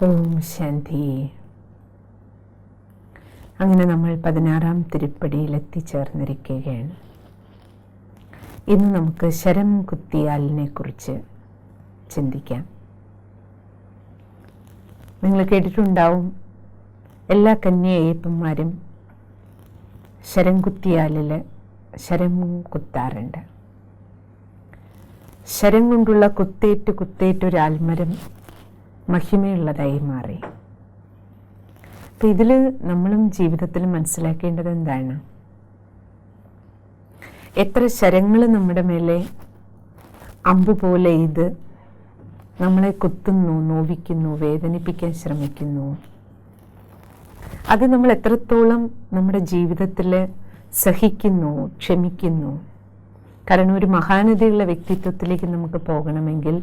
ഓം ശാന്തി. അങ്ങനെ നമ്മൾ 16-ാം തിരുപ്പടിയിൽ എത്തിച്ചേർന്നിരിക്കുകയാണ്. ഇന്ന് നമുക്ക് ശരം കുത്തിയാലിനെ കുറിച്ച് ചിന്തിക്കാം. നിങ്ങൾ കേട്ടിട്ടുണ്ടാവും, എല്ലാ കന്യായപ്പന്മാരും ശരം കുത്തിയാലിൽ ശരം കുത്താറുണ്ട്. ശരം കൊണ്ടുള്ള കുത്തേറ്റ് ഒരാൽമരം മഹിമയുള്ളതായി മാറി. അപ്പം ഇതിൽ നമ്മളും ജീവിതത്തിൽ മനസ്സിലാക്കേണ്ടത് എന്താണ്? എത്ര ശരങ്ങൾ നമ്മുടെ മേലെ അമ്പ് പോലെ ഇത് നമ്മളെ കുത്തുന്നു, നോവിക്കുന്നു, വേദനിപ്പിക്കാൻ ശ്രമിക്കുന്നു. അത് നമ്മൾ എത്രത്തോളം നമ്മുടെ ജീവിതത്തിൽ സഹിക്കുന്നു, ക്ഷമിക്കുന്നു. കാരണം ഒരു മഹാനതയുള്ള വ്യക്തിത്വത്തിലേക്ക് നമുക്ക് പോകണമെങ്കിൽ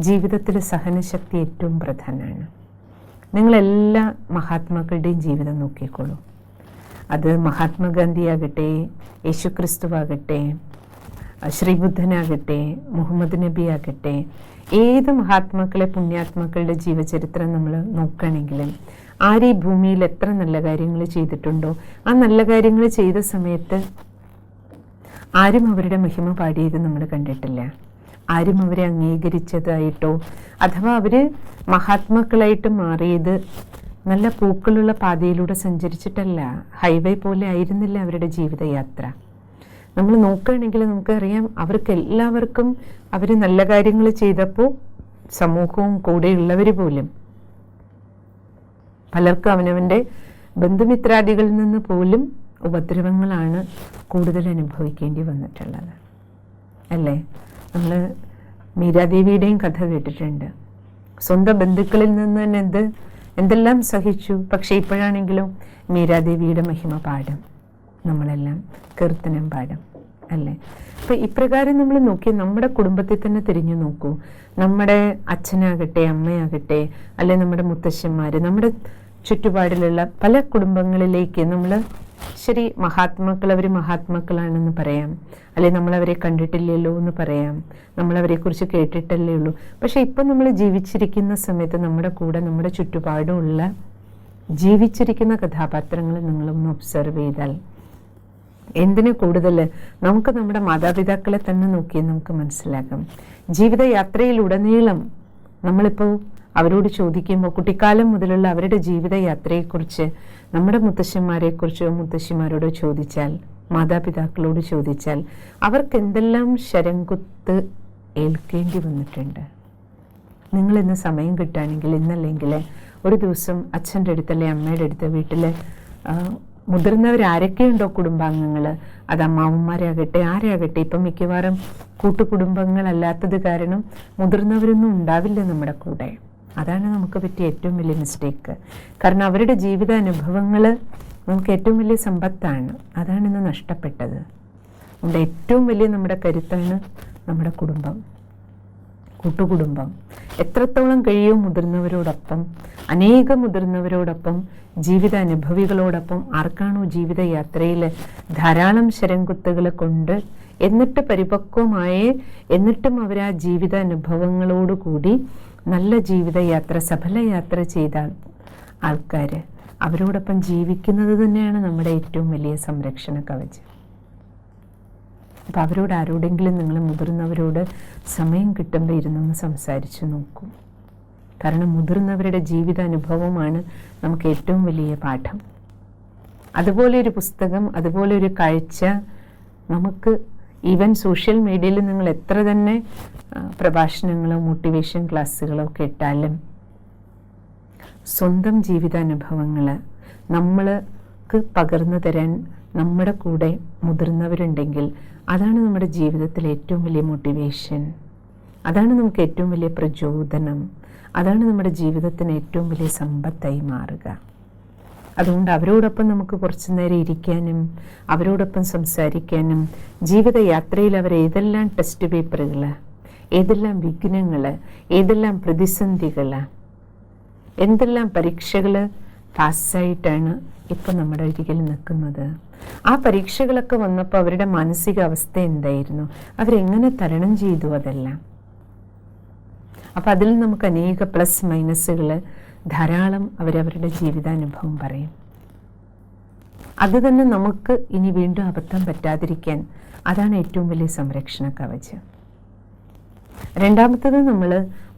ജീവിതത്തിൽ സഹനശക്തി ഏറ്റവും പ്രധാനമാണ്. നിങ്ങളെല്ലാ മഹാത്മാക്കളുടെയും ജീവിതം നോക്കിക്കോളൂ. അത് മഹാത്മാഗാന്ധിയാകട്ടെ, യേശുക്രിസ്തുവാകട്ടെ, ശ്രീബുദ്ധനാകട്ടെ, മുഹമ്മദ് നബി ആകട്ടെ, ഏത് മഹാത്മാക്കളെ പുണ്യാത്മാക്കളുടെ ജീവചരിത്രം നമ്മൾ നോക്കുകയാണെങ്കിലും ആര് ഈ ഭൂമിയിൽ എത്ര നല്ല കാര്യങ്ങൾ ചെയ്തിട്ടുണ്ടോ ആ നല്ല കാര്യങ്ങൾ ചെയ്ത സമയത്ത് ആരും അവരുടെ മഹിമ പാടിയത് നമ്മൾ കണ്ടിട്ടില്ല. ആരും അവരെ അംഗീകരിച്ചതായിട്ടോ അഥവാ അവർ മഹാത്മാക്കളായിട്ട് മാറിയത് നല്ല പൂക്കളുള്ള പാതയിലൂടെ സഞ്ചരിച്ചിട്ടല്ല. ഹൈവേ പോലെ ആയിരുന്നില്ല അവരുടെ ജീവിതയാത്ര. നമ്മൾ നോക്കുകയാണെങ്കിൽ നമുക്കറിയാം, അവർക്ക് എല്ലാവർക്കും അവർ നല്ല കാര്യങ്ങൾ ചെയ്തപ്പോൾ സമൂഹവും കൂടെയുള്ളവർ പോലും പലർക്കും അവനവൻ്റെ ബന്ധുമിത്രാദികളിൽ നിന്ന് പോലും ഉപദ്രവങ്ങളാണ് കൂടുതൽ അനുഭവിക്കേണ്ടി വന്നിട്ടുള്ളത്, അല്ലേ? നമ്മൾ മീരാദേവിയുടെയും കഥ കേട്ടിട്ടുണ്ട്. സ്വന്തം ബന്ധുക്കളിൽ നിന്ന് തന്നെ എന്തെല്ലാം സഹിച്ചു. പക്ഷേ ഇപ്പോഴാണെങ്കിലും മീരാദേവിയുടെ മഹിമ പാടും, നമ്മളെല്ലാം കീർത്തനം പാടും, അല്ലേ? അപ്പം ഇപ്രകാരം നമ്മൾ നോക്കി നമ്മുടെ കുടുംബത്തിൽ തന്നെ തിരിഞ്ഞു നോക്കൂ. നമ്മുടെ അച്ഛനാകട്ടെ, അമ്മയാകട്ടെ, അല്ലെ നമ്മുടെ മുത്തശ്ശന്മാർ, നമ്മുടെ ചുറ്റുപാടിലുള്ള പല കുടുംബങ്ങളിലേക്ക് നമ്മൾ ശരി മഹാത്മാക്കൾ, അവർ മഹാത്മാക്കളാണെന്ന് പറയാം, അല്ലെ നമ്മളവരെ കണ്ടിട്ടില്ലല്ലോ എന്ന് പറയാം, നമ്മളവരെക്കുറിച്ച് കേട്ടിട്ടല്ലേ ഉള്ളൂ. പക്ഷെ ഇപ്പം നമ്മൾ ജീവിച്ചിരിക്കുന്ന സമയത്ത് നമ്മുടെ കൂടെ നമ്മുടെ ചുറ്റുപാടുമുള്ള ജീവിച്ചിരിക്കുന്ന കഥാപാത്രങ്ങൾ നിങ്ങളൊന്ന് ഒബ്സർവ് ചെയ്താൽ എന്തിനു കൂടുതൽ നമുക്ക് നമ്മുടെ മാതാപിതാക്കളെ തന്നെ നോക്കി നമുക്ക് മനസ്സിലാക്കാം. ജീവിതയാത്രയിലുടനീളം നമ്മളിപ്പോൾ അവരോട് ചോദിക്കുമ്പോൾ കുട്ടിക്കാലം മുതലുള്ള അവരുടെ ജീവിതയാത്രയെക്കുറിച്ച് നമ്മുടെ മുത്തശ്ശന്മാരെക്കുറിച്ചോ മുത്തശ്ശിമാരോടോ ചോദിച്ചാൽ, മാതാപിതാക്കളോട് ചോദിച്ചാൽ അവർക്ക് എന്തെല്ലാം ശരംകുത്ത് ഏൽക്കേണ്ടി വന്നിട്ടുണ്ട്. നിങ്ങളിന്ന് സമയം കിട്ടുകയാണെങ്കിൽ ഇന്നല്ലെങ്കിൽ ഒരു ദിവസം അച്ഛൻ്റെ അടുത്തല്ലേ അമ്മയുടെ അടുത്ത് വീട്ടിൽ മുതിർന്നവരാരൊക്കെയുണ്ടോ കുടുംബാംഗങ്ങൾ, അത് അമ്മാവന്മാരാകട്ടെ ആരാകട്ടെ, ഇപ്പം മിക്കവാറും കൂട്ടുകുടുംബങ്ങളല്ലാത്തത് കാരണം മുതിർന്നവരൊന്നും ഉണ്ടാവില്ല നമ്മുടെ കൂടെ. അതാണ് നമുക്ക് പറ്റിയ ഏറ്റവും വലിയ മിസ്റ്റേക്ക്. കാരണം അവരുടെ ജീവിത അനുഭവങ്ങൾ നമുക്ക് ഏറ്റവും വലിയ സമ്പത്താണ്. അതാണ് ഇന്ന് നഷ്ടപ്പെട്ടത്. നമ്മുടെ ഏറ്റവും വലിയ നമ്മുടെ കരുത്താണ് നമ്മുടെ കുടുംബം, കൂട്ടുകുടുംബം. എത്രത്തോളം കഴിയും മുതിർന്നവരോടൊപ്പം, അനേകം മുതിർന്നവരോടൊപ്പം, ജീവിത അനുഭവികളോടൊപ്പം, ആർക്കാണോ ജീവിതയാത്രയിൽ ധാരാളം ശരംകുത്തുകൾ കൊണ്ട് എന്നിട്ട് പരിപക്വമായി എന്നിട്ടും അവർ ആ ജീവിത അനുഭവങ്ങളോടുകൂടി നല്ല ജീവിതയാത്ര, സഫലയാത്ര ചെയ്ത ആൾക്കാർ, അവരോടൊപ്പം ജീവിക്കുന്നത് തന്നെയാണ് നമ്മുടെ ഏറ്റവും വലിയ സംരക്ഷണ കവചം. അപ്പം അവരോട് ആരോടെങ്കിലും നിങ്ങൾ മുതിർന്നവരോട് സമയം കിട്ടുമ്പോൾ ഇരുന്നൊന്ന് സംസാരിച്ച് നോക്കൂ. കാരണം മുതിർന്നവരുടെ ജീവിത അനുഭവമാണ് നമുക്ക് ഏറ്റവും വലിയ പാഠം. അതുപോലെ ഒരു പുസ്തകം, അതുപോലെ ഒരു കാഴ്ച നമുക്ക് ഈവൻ സോഷ്യൽ മീഡിയയിൽ നിങ്ങൾ എത്ര തന്നെ പ്രഭാഷണങ്ങളോ മോട്ടിവേഷൻ ക്ലാസ്സുകളോ കേട്ടാലും സ്വന്തം ജീവിതാനുഭവങ്ങൾ നമ്മൾക്ക് പകർന്നു തരാൻ നമ്മുടെ കൂടെ മുതിർന്നവരുണ്ടെങ്കിൽ അതാണ് നമ്മുടെ ജീവിതത്തിലെ ഏറ്റവും വലിയ മോട്ടിവേഷൻ, അതാണ് നമുക്ക് ഏറ്റവും വലിയ പ്രചോദനം, അതാണ് നമ്മുടെ ജീവിതത്തിന് ഏറ്റവും വലിയ സമ്പത്തായി മാറുക. അതുകൊണ്ട് അവരോടൊപ്പം നമുക്ക് കുറച്ചു നേരം ഇരിക്കാനും അവരോടൊപ്പം സംസാരിക്കാനും ജീവിതയാത്രയിൽ അവർ ഏതെല്ലാം ടെസ്റ്റ് പേപ്പറുകൾ, ഏതെല്ലാം വിഘ്നങ്ങൾ, ഏതെല്ലാം പ്രതിസന്ധികൾ, എന്തെല്ലാം പരീക്ഷകൾ പാസ്സായിട്ടാണ് ഇപ്പം നമ്മുടെ അരികിൽ നിൽക്കുന്നത്. ആ പരീക്ഷകളൊക്കെ വന്നപ്പോൾ അവരുടെ മാനസികാവസ്ഥ എന്തായിരുന്നു, അവരെങ്ങനെ തരണം ചെയ്തു അതെല്ലാം. അപ്പം അതിൽ നമുക്ക് അനേക പ്ലസ് മൈനസുകൾ ധാരാളം അവരവരുടെ ജീവിതാനുഭവം പറയും. അത് തന്നെ നമുക്ക് ഇനി വീണ്ടും അബദ്ധം പറ്റാതിരിക്കാൻ അതാണ് ഏറ്റവും വലിയ സംരക്ഷണ കവചം. രണ്ടാമത്തത് നമ്മൾ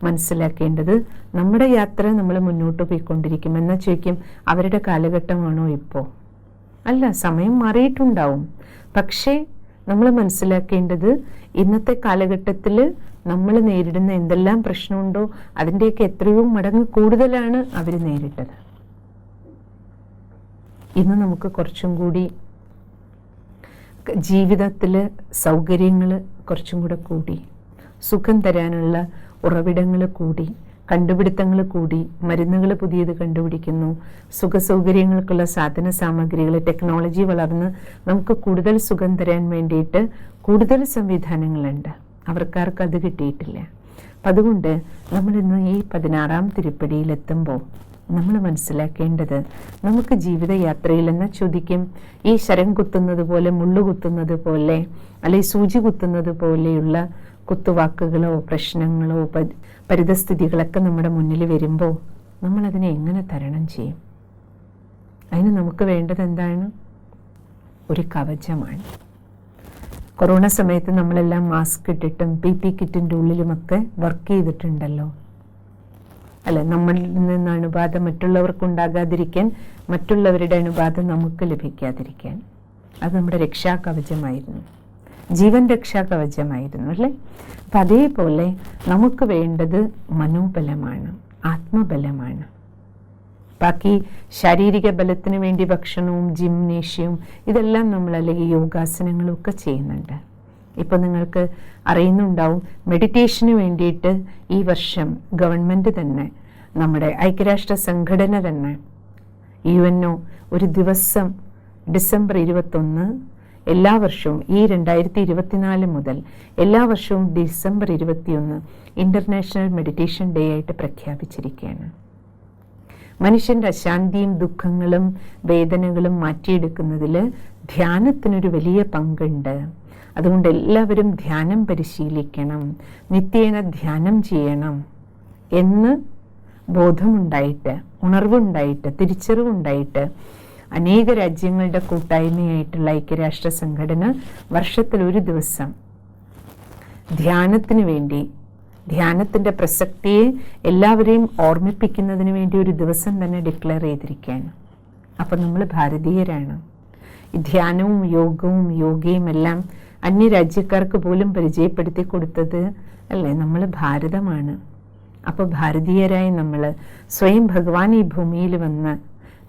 മനസ്സിലാക്കേണ്ടത്, നമ്മുടെ യാത്ര നമ്മൾ മുന്നോട്ട് പോയിക്കൊണ്ടിരിക്കും. എന്നാൽ ചോദിക്കും, അവരുടെ കാലഘട്ടമാണോ ഇപ്പോൾ? അല്ല, സമയം മാറിയിട്ടുണ്ടാവും. പക്ഷേ നമ്മൾ മനസ്സിലാക്കേണ്ടത്, ഇന്നത്തെ കാലഘട്ടത്തിൽ നമ്മൾ നേരിടുന്ന എന്തെല്ലാം പ്രശ്നമുണ്ടോ അതിൻ്റെയൊക്കെ എത്രയോ മടങ്ങ് കൂടുതലാണ് അവർ നേരിട്ടത്. ഇന്ന് നമുക്ക് കുറച്ചും കൂടി ജീവിതത്തിൽ സൗകര്യങ്ങൾ കുറച്ചും കൂടെ കൂടി, സുഖം തരാനുള്ള ഉറവിടങ്ങൾ കൂടി, കണ്ടുപിടുത്തങ്ങൾ കൂടി, മരുന്നുകൾ പുതിയത് കണ്ടുപിടിക്കുന്നു, സുഖസൗകര്യങ്ങൾക്കുള്ള സാധന സാമഗ്രികൾ, ടെക്നോളജി വളർന്ന് നമുക്ക് കൂടുതൽ സുഖം തരാൻ വേണ്ടിയിട്ട് കൂടുതൽ സംവിധാനങ്ങളുണ്ട്. അവർക്കാർക്ക് അത് കിട്ടിയിട്ടില്ല. അപ്പം അതുകൊണ്ട് നമ്മളിന്ന് ഈ 16-ാം തിരുപ്പടിയിലെത്തുമ്പോൾ നമ്മൾ മനസ്സിലാക്കേണ്ടത്, നമുക്ക് ജീവിതയാത്രയിൽ എന്ന് ചോദിക്കും, ഈ ശരം കുത്തുന്നത് പോലെ, മുള്ളു കുത്തുന്നത് പോലെ, അല്ലെങ്കിൽ സൂചി കുത്തുന്നത് പോലെയുള്ള കുത്തുവാക്കുകളോ പ്രശ്നങ്ങളോ പരിതസ്ഥിതികളൊക്കെ നമ്മുടെ മുന്നിൽ വരുമ്പോൾ നമ്മളതിനെ എങ്ങനെ തരണം ചെയ്യും? അതിന് നമുക്ക് വേണ്ടത് എന്താണ്? ഒരു കവചമാണ്. കൊറോണ സമയത്ത് നമ്മളെല്ലാം മാസ്ക് ഇട്ടിട്ടും PP കിറ്റിൻ്റെ ഉള്ളിലുമൊക്കെ വർക്ക് ചെയ്തിട്ടുണ്ടല്ലോ, അല്ലെ? നമ്മളിൽ നിന്ന് അണുബാധ മറ്റുള്ളവർക്കുണ്ടാകാതിരിക്കാൻ, മറ്റുള്ളവരുടെ അണുബാധ നമുക്ക് ലഭിക്കാതിരിക്കാൻ. അത് നമ്മുടെ രക്ഷാകവചമായിരുന്നു, ജീവൻ രക്ഷാകവചമായിരുന്നു, അല്ലേ? അപ്പം അതേപോലെ നമുക്ക് വേണ്ടത് മനോബലമാണ്, ആത്മബലമാണ്. ബാക്കി ശാരീരിക ബലത്തിന് വേണ്ടി ഭക്ഷണവും ജിംനേഷ്യവും ഇതെല്ലാം നമ്മൾ, അല്ലെങ്കിൽ യോഗാസനങ്ങളും ഒക്കെ ചെയ്യുന്നുണ്ട്. ഇപ്പം നിങ്ങൾക്ക് അറിയുന്നുണ്ടാവും, മെഡിറ്റേഷന് വേണ്ടിയിട്ട് ഈ വർഷം ഗവൺമെൻറ് തന്നെ, നമ്മുടെ ഐക്യരാഷ്ട്ര സംഘടന തന്നെ, UNO ഒരു ദിവസം ഡിസംബർ 21 എല്ലാ വർഷവും, ഈ 2024 മുതൽ എല്ലാ വർഷവും ഡിസംബർ 21 ഇൻ്റർനാഷണൽ മെഡിറ്റേഷൻ ഡേ ആയിട്ട് പ്രഖ്യാപിച്ചിരിക്കുകയാണ്. മനുഷ്യൻ്റെ അശാന്തിയും ദുഃഖങ്ങളും വേദനകളും മാറ്റിയെടുക്കുന്നതിൽ ധ്യാനത്തിനൊരു വലിയ പങ്കുണ്ട്. അതുകൊണ്ട് എല്ലാവരും ധ്യാനം പരിശീലിക്കണം, നിത്യേന ധ്യാനം ചെയ്യണം എന്ന് ബോധമുണ്ടായിട്ട്, ഉണർവുണ്ടായിട്ട്, തിരിച്ചറിവുണ്ടായിട്ട് അനേക രാജ്യങ്ങളുടെ കൂട്ടായ്മയായിട്ടുള്ള ഐക്യരാഷ്ട്ര സംഘടന വർഷത്തിൽ ഒരു ദിവസം ധ്യാനത്തിന് വേണ്ടി, ധ്യാനത്തിൻ്റെ പ്രസക്തിയെ എല്ലാവരെയും ഓർമ്മിപ്പിക്കുന്നതിന് വേണ്ടി ഒരു ദിവസം തന്നെ ഡിക്ലെയർ ചെയ്തിരിക്കുകയാണ്. അപ്പം നമ്മൾ ഭാരതീയരാണ്. ഈ ധ്യാനവും യോഗവും യോഗയും എല്ലാം അന്യരാജ്യക്കാർക്ക് പോലും പരിചയപ്പെടുത്തി കൊടുത്തത്, അല്ലേ, നമ്മൾ ഭാരതമാണ്. അപ്പോൾ ഭാരതീയരായി നമ്മൾ സ്വയം ഭഗവാൻ ഈ ഭൂമിയിൽ വന്ന്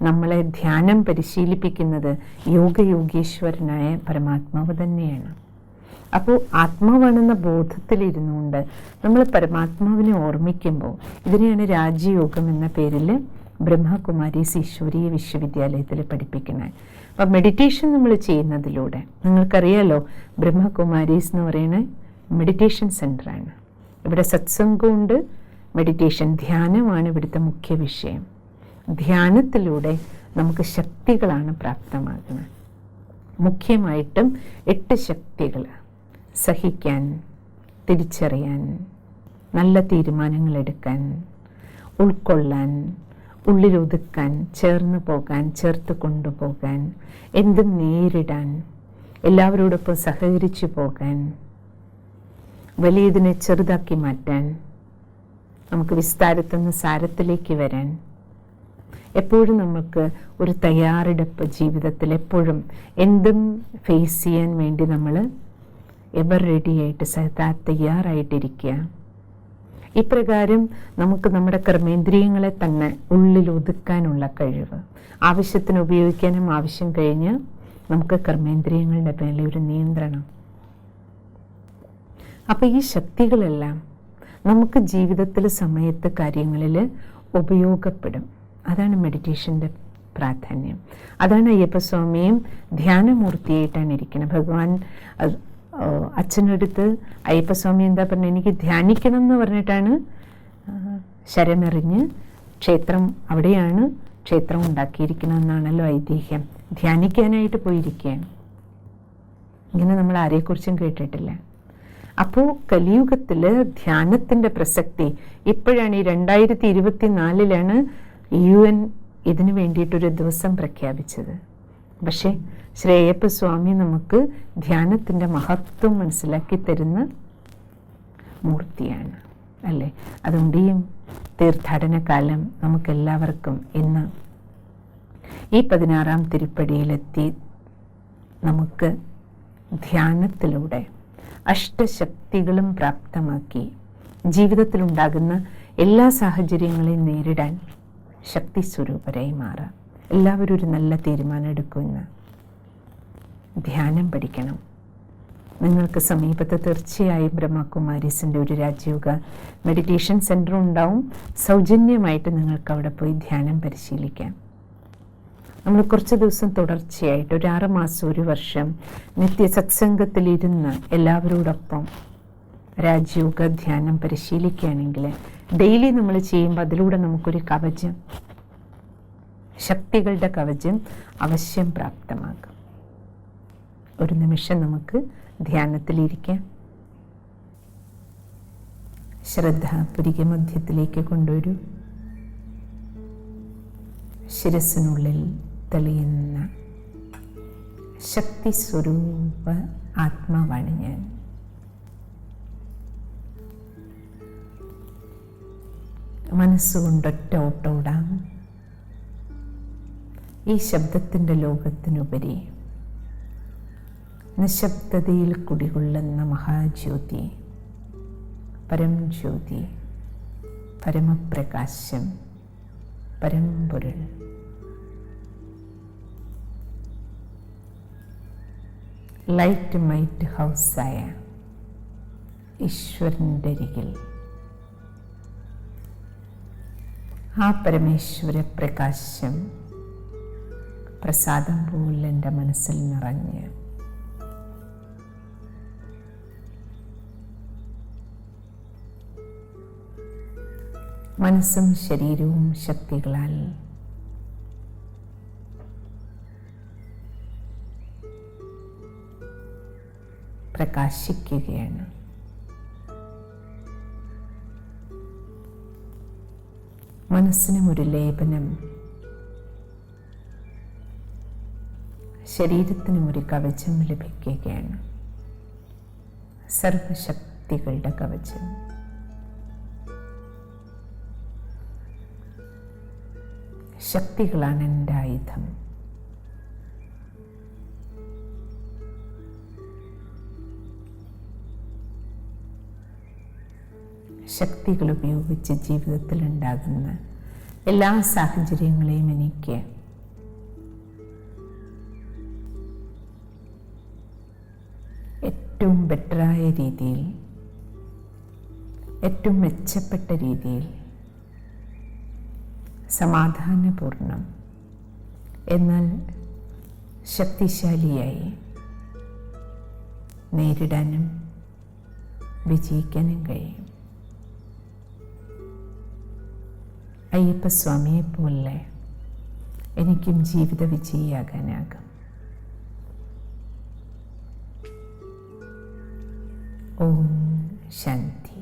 നമ്മളെ ധ്യാനം പരിശീലിപ്പിക്കുന്നത് യോഗയോഗീശ്വരനായ പരമാത്മാവ് തന്നെയാണ്. അപ്പോൾ ആത്മാവാണെന്ന ബോധത്തിലിരുന്നുകൊണ്ട് നമ്മൾ പരമാത്മാവിനെ ഓർമ്മിക്കുമ്പോൾ, ഇതിനെയാണ് രാജയോഗം എന്ന പേരിൽ ബ്രഹ്മകുമാരീസ് ഈശ്വരീയ വിശ്വവിദ്യാലയത്തിൽ പഠിപ്പിക്കുന്നത്. അപ്പം മെഡിറ്റേഷൻ നമ്മൾ ചെയ്യുന്നതിലൂടെ, നിങ്ങൾക്കറിയാലോ, ബ്രഹ്മകുമാരീസ് എന്ന് പറയുന്നത് മെഡിറ്റേഷൻ സെൻ്ററാണ്. ഇവിടെ സത്സംഗമുണ്ട്, മെഡിറ്റേഷൻ ധ്യാനമാണ് ഇവിടുത്തെ മുഖ്യ വിഷയം. ധ്യാനത്തിലൂടെ നമുക്ക് ശക്തികളാണ് പ്രാപ്തമാകുന്നത്. മുഖ്യമായിട്ടും 8 ശക്തികൾ: സഹിക്കാൻ, തിരിച്ചറിയാൻ, നല്ല തീരുമാനങ്ങൾ എടുക്കാൻ, ഉൾക്കൊള്ളാൻ, ഉള്ളിലൊതുക്കാൻ, ചേർന്ന് പോകാൻ, ചേർത്ത് കൊണ്ടുപോകാൻ, എന്തും നേരിടാൻ, എല്ലാവരോടൊപ്പം സഹകരിച്ചു പോകാൻ, വലിയതിനെ ചെറുതാക്കി മാറ്റാൻ, നമുക്ക് വിസ്താരത്തുനിന്ന് സാരത്തിലേക്ക് വരാൻ, എപ്പോഴും നമുക്ക് ഒരു തയ്യാറെടുപ്പ് ജീവിതത്തിൽ, എപ്പോഴും എന്തും ഫേസ് ചെയ്യാൻ വേണ്ടി നമ്മൾ എവർ റെഡിയായിട്ട് സദാ തയ്യാറായിട്ടിരിക്കുക. ഇപ്രകാരം നമുക്ക് നമ്മുടെ കർമ്മേന്ദ്രിയങ്ങളെ തന്നെ ഉള്ളിൽ ഒതുക്കാനുള്ള കഴിവ്, ആവശ്യത്തിന് ഉപയോഗിക്കാനും ആവശ്യം കഴിഞ്ഞ് നമുക്ക് കർമ്മേന്ദ്രിയങ്ങളുടെ മേലെ ഒരു നിയന്ത്രണം. അപ്പോൾ ഈ ശക്തികളെല്ലാം നമുക്ക് ജീവിതത്തിൽ സമയത്ത് കാര്യങ്ങളിൽ ഉപയോഗപ്പെടും. അതാണ് മെഡിറ്റേഷൻ്റെ പ്രാധാന്യം. അതാണ് അയ്യപ്പസ്വാമിയും ധ്യാനമൂർത്തിയായിട്ടാണ് ഇരിക്കുന്നത്. ഭഗവാൻ അച്ഛനടുത്ത് അയ്യപ്പസ്വാമി എന്താ പറഞ്ഞത്, എനിക്ക് ധ്യാനിക്കണം എന്ന് പറഞ്ഞിട്ടാണ് ശരമെറിഞ്ഞ് ക്ഷേത്രം, അവിടെയാണ് ക്ഷേത്രം ഉണ്ടാക്കിയിരിക്കണമെന്നാണല്ലോ ഐതിഹ്യം. ധ്യാനിക്കാനായിട്ട് പോയിരിക്കുകയാണ്. ഇങ്ങനെ നമ്മൾ ആരെക്കുറിച്ചും കേട്ടിട്ടില്ല. അപ്പോൾ കലിയുഗത്തിൽ ധ്യാനത്തിൻ്റെ പ്രസക്തി ഇപ്പോഴാണ്, ഈ 2024 UN ഇതിനു വേണ്ടിയിട്ടൊരു ദിവസം പ്രഖ്യാപിച്ചത്. പക്ഷേ ശ്രേയപ്പ സ്വാമി നമുക്ക് ധ്യാനത്തിൻ്റെ മഹത്വം മനസ്സിലാക്കി തരുന്ന മൂർത്തിയാണ് അല്ലേ. അതുകൊണ്ട് ഈ തീർത്ഥാടന കാലം നമുക്കെല്ലാവർക്കും ഇന്ന് ഈ 16-ാം തിരുപ്പടിയിലെത്തി നമുക്ക് ധ്യാനത്തിലൂടെ അഷ്ടശക്തികളും പ്രാപ്തമാക്കി ജീവിതത്തിലുണ്ടാകുന്ന എല്ലാ സാഹചര്യങ്ങളെയും നേരിടാൻ ശക്തി സ്വരൂപരായി മാറാം. എല്ലാവരും ഒരു നല്ല തീരുമാനം എടുക്കുമെന്ന്. ധ്യാനം പഠിക്കണം. നിങ്ങൾക്ക് സമീപത്ത് തീർച്ചയായും ബ്രഹ്മകുമാരീസിൻ്റെ ഒരു രാജയോഗ മെഡിറ്റേഷൻ സെൻറ്റർ ഉണ്ടാവും. സൗജന്യമായിട്ട് നിങ്ങൾക്ക് അവിടെ പോയി ധ്യാനം പരിശീലിക്കാം. നമ്മൾ കുറച്ച് ദിവസം തുടർച്ചയായിട്ട് ഒരു 6 മാസം 1 വർഷം നിത്യ സത്സംഗത്തിലിരുന്ന് എല്ലാവരോടൊപ്പം രാജയോഗ ധ്യാനം പരിശീലിക്കുകയാണെങ്കിൽ ഡെയിലി നമ്മൾ ചെയ്യുമ്പോൾ അതിലൂടെ നമുക്കൊരു കവചം, ശക്തികളുടെ കവചം അവശ്യം പ്രാപ്തമാകും. ഒരു നിമിഷം നമുക്ക് ധ്യാനത്തിലിരിക്കാം. ശ്രദ്ധ പുരികമധ്യത്തിലേക്ക് കൊണ്ടുവരൂ. ശിരസിനുള്ളിൽ തെളിയുന്ന ശക്തി സ്വരൂപ ആത്മാവാണ് ഞാൻ. മനസ്സുകൊണ്ടൊറ്റ ഓട്ടോടാം. ഈ ശബ്ദത്തിൻ്റെ ലോകത്തിനുപരി നിശബ്ദതയിൽ കുടികൊള്ളുന്ന മഹാജ്യോതി, പരംജ്യോതി, പരമപ്രകാശം, പരമ്പൊരുൾ. ലൈറ്റ് മൈറ്റ് ഹൗസായ ഈശ്വരൻ്റെ അരികിൽ ആ പരമേശ്വര പ്രകാശം പ്രസാദം പോലെ എൻ്റെ മനസ്സിൽ നിറഞ്ഞ് മനസ്സും ശരീരവും ശക്തികളാൽ പ്രകാശിക്കുകയാണ്. മനസ്സിനും ഒരു ലേപനം, ശരീരത്തിനും ഒരു കവചം ലഭിക്കുകയാണ്. സർവശക്തികളുടെ കവചം. ശക്തികളാണ് എൻ്റെ ആയുധം. ശക്തികൾ ഉപയോഗിച്ച് ജീവിതത്തിൽ ഉണ്ടാകുന്ന എല്ലാ സാഹചര്യങ്ങളെയും എനിക്ക് ഏറ്റവും ബെറ്ററായ രീതിയിൽ, ഏറ്റവും മെച്ചപ്പെട്ട രീതിയിൽ, സമാധാനപൂർണം എന്നാൽ ശക്തിശാലിയായി നേരിടാനും വിജയിക്കാനും കഴിയും. അയ്യപ്പസ്വാമിയെപ്പോലെ എനിക്കും ജീവിത വിജയിയാകാനാകും. ഓം ശാന്തി.